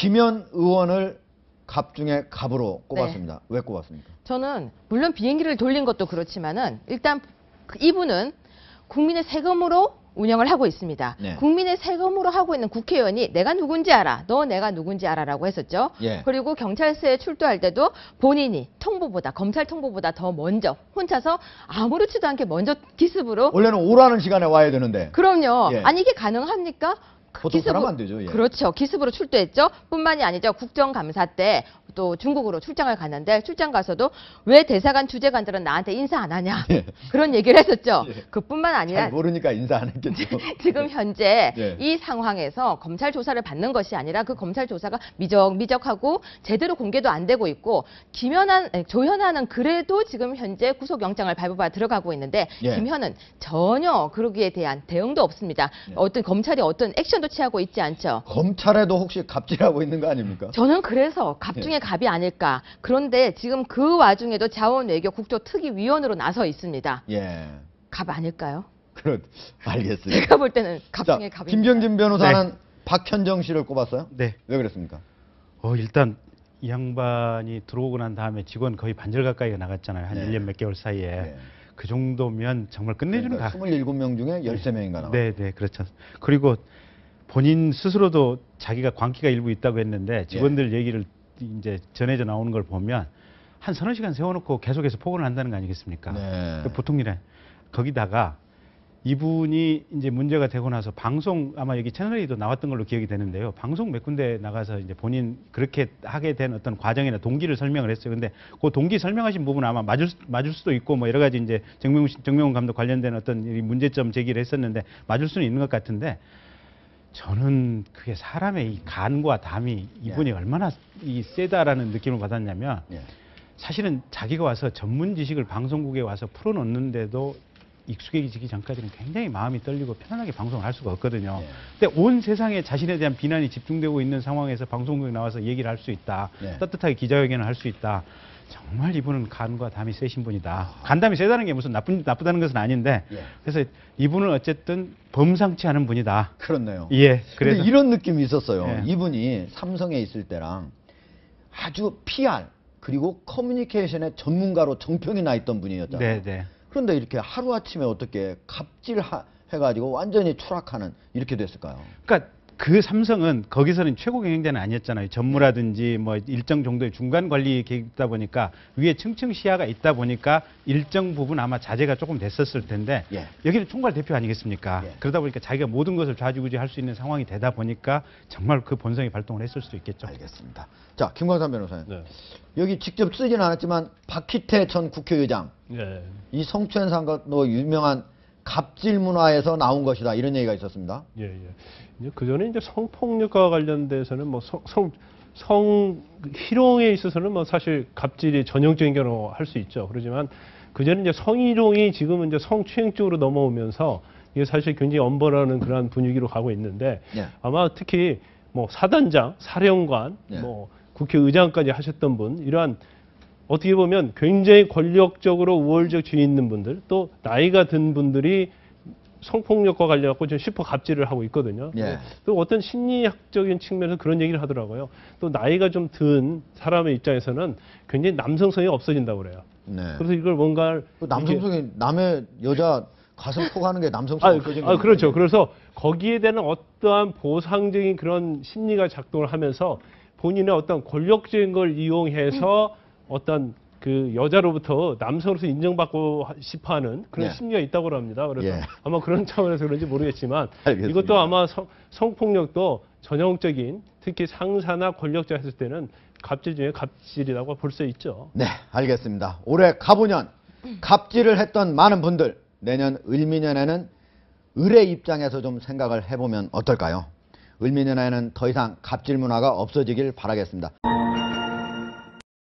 김현 의원을 갑 중에 갑으로 꼽았습니다. 네. 왜 꼽았습니까? 저는 물론 비행기를 돌린 것도 그렇지만은 일단 이분은 국민의 세금으로 운영을 하고 있습니다. 네. 국민의 세금으로 하고 있는 국회의원이 내가 누군지 알아, 너 내가 누군지 알아라고 했었죠. 예. 그리고 경찰서에 출두할 때도 본인이 통보보다, 검찰 통보보다 더 먼저 혼자서 아무렇지도 않게 먼저 기습으로. 원래는 오라는 시간에 와야 되는데. 그럼요. 예. 아니 이게 가능합니까? 보통 사람 안 되죠. 예. 그렇죠. 기습으로 출두했죠. 뿐만이 아니죠. 국정감사 때 또 중국으로 출장을 갔는데 출장 가서도 왜 대사관 주재관들은 나한테 인사 안 하냐. 예. 그런 얘기를 했었죠. 예. 그뿐만 아니라 잘 모르니까 인사 안 했겠죠. 지금 현재 예. 이 상황에서 검찰 조사를 받는 것이 아니라 그 검찰 조사가 미적미적하고 제대로 공개도 안 되고 있고 조현아는 그래도 지금 현재 구속영장을 발부받아 들어가고 있는데 예. 김현은 전혀 그러기에 대한 대응도 없습니다. 예. 어떤 검찰이 어떤 액션도 취하고 있지 않죠. 검찰에도 혹시 갑질하고 있는 거 아닙니까? 저는 그래서 갑 중에 예. 갑이 아닐까. 그런데 지금 그 와중에도 자원외교 국조특위위원으로 나서 있습니다. 예. 갑 아닐까요? 알겠습니다. 제가 볼 때는 갑 중에 갑입니다. 김병진 변호사는 네. 박현정 씨를 꼽았어요? 네. 왜 그랬습니까? 일단 이 양반이 들어오고 난 다음에 직원 거의 반절 가까이가 나갔잖아요. 한 네. 1년 몇 개월 사이에. 네. 그 정도면 정말 끝내주는 그러니까 27명 중에 13명인가 나왔어요. 네, 네, 그렇죠. 그리고 본인 스스로도 자기가 광기가 일부 있다고 했는데 직원들 예. 얘기를 이제 전해져 나오는 걸 보면 한 서너 시간 세워놓고 계속해서 폭언을 한다는 거 아니겠습니까? 네. 보통 일에 거기다가 이분이 이제 문제가 되고 나서 방송 아마 여기 채널에도 나왔던 걸로 기억이 되는데요. 방송 몇 군데 나가서 이제 본인 그렇게 하게 된 어떤 과정이나 동기를 설명을 했어요. 근데 그 동기 설명하신 부분은 아마 맞을 수도 있고 뭐 여러 가지 이제 정명훈 감독 관련된 어떤 문제점 제기를 했었는데 맞을 수는 있는 것 같은데 저는 그게 사람의 이 간과 담이 이분이 얼마나 이 세다라는 느낌을 받았냐면 사실은 자기가 와서 전문 지식을 방송국에 와서 풀어놓는데도 익숙해지기 전까지는 굉장히 마음이 떨리고 편안하게 방송을 할 수가 없거든요. 근데 온 세상에 자신에 대한 비난이 집중되고 있는 상황에서 방송국에 나와서 얘기를 할 수 있다. 떳떳하게 기자회견을 할 수 있다. 정말 이분은 간과 담이 세신 분이다. 간담이 세다는 게 무슨 나쁘다는 것은 아닌데 그래서 이분은 어쨌든 범상치 않은 분이다. 그렇네요. 예. 그래서 이런 느낌이 있었어요. 이분이 삼성에 있을 때랑 아주 PR 그리고 커뮤니케이션의 전문가로 정평이 나 있던 분이었잖아요. 네네. 그런데 이렇게 하루아침에 어떻게 갑질해가지고 완전히 추락하는 이렇게 됐을까요? 그러니까 그 삼성은 거기서는 최고 경영자는 아니었잖아요. 전무라든지 뭐 일정 정도의 중간 관리에 있다 보니까 위에 층층 시야가 있다 보니까 일정 부분 아마 자제가 조금 됐었을 텐데 여기는 총괄 대표 아니겠습니까? 그러다 보니까 자기가 모든 것을 좌지우지할 수 있는 상황이 되다 보니까 정말 그 본성이 발동을 했을 수도 있겠죠. 알겠습니다. 자, 김광삼 변호사님. 여기 직접 쓰지는 않았지만 박희태 전 국회의장 이 성추행사건도 유명한 갑질 문화에서 나온 것이다 이런 얘기가 있었습니다. 그 전에 이제 성폭력과 관련돼서는 뭐 성희롱에 있어서는 뭐 사실 갑질이 전형적인 경우 할 수 있죠. 그렇지만 그 전에 이제 성희롱이 지금은 이제 성추행 쪽으로 넘어오면서 이게 사실 굉장히 엄벌하는 그러한 분위기로 가고 있는데 아마 특히 뭐 사단장, 사령관, 뭐 국회의장까지 하셨던 분 이러한 어떻게 보면 굉장히 권력적으로 우월적 지위 있는 분들 또 나이가 든 분들이 성폭력과 관련해서 좀 슈퍼 갑질을 하고 있거든요. 또 어떤 심리학적인 측면에서 그런 얘기를 하더라고요. 또 나이가 좀 든 사람의 입장에서는 굉장히 남성성이 없어진다고 그래요. 그래서 이걸 뭔가 남성성이 남의 여자 가슴 포가는 게 남성성이 없어진 거예요. 그렇죠. 그래서 거기에 대한 어떠한 보상적인 그런 심리가 작동을 하면서 본인의 어떤 권력적인 걸 이용해서 어떤 그 여자로부터 남성으로서 인정받고 싶어하는 그런 심리가 있다고 합니다. 그래서 아마 그런 차원에서 그런지 모르겠지만 알겠습니다. 이것도 아마 성폭력도 전형적인 특히 상사나 권력자 했을 때는 갑질 중에 갑질이라고 볼 수 있죠. 네, 알겠습니다. 올해 갑오년 갑질을 했던 많은 분들 내년 을미년에는 을의 입장에서 좀 생각을 해보면 어떨까요? 을미년에는 더 이상 갑질 문화가 없어지길 바라겠습니다.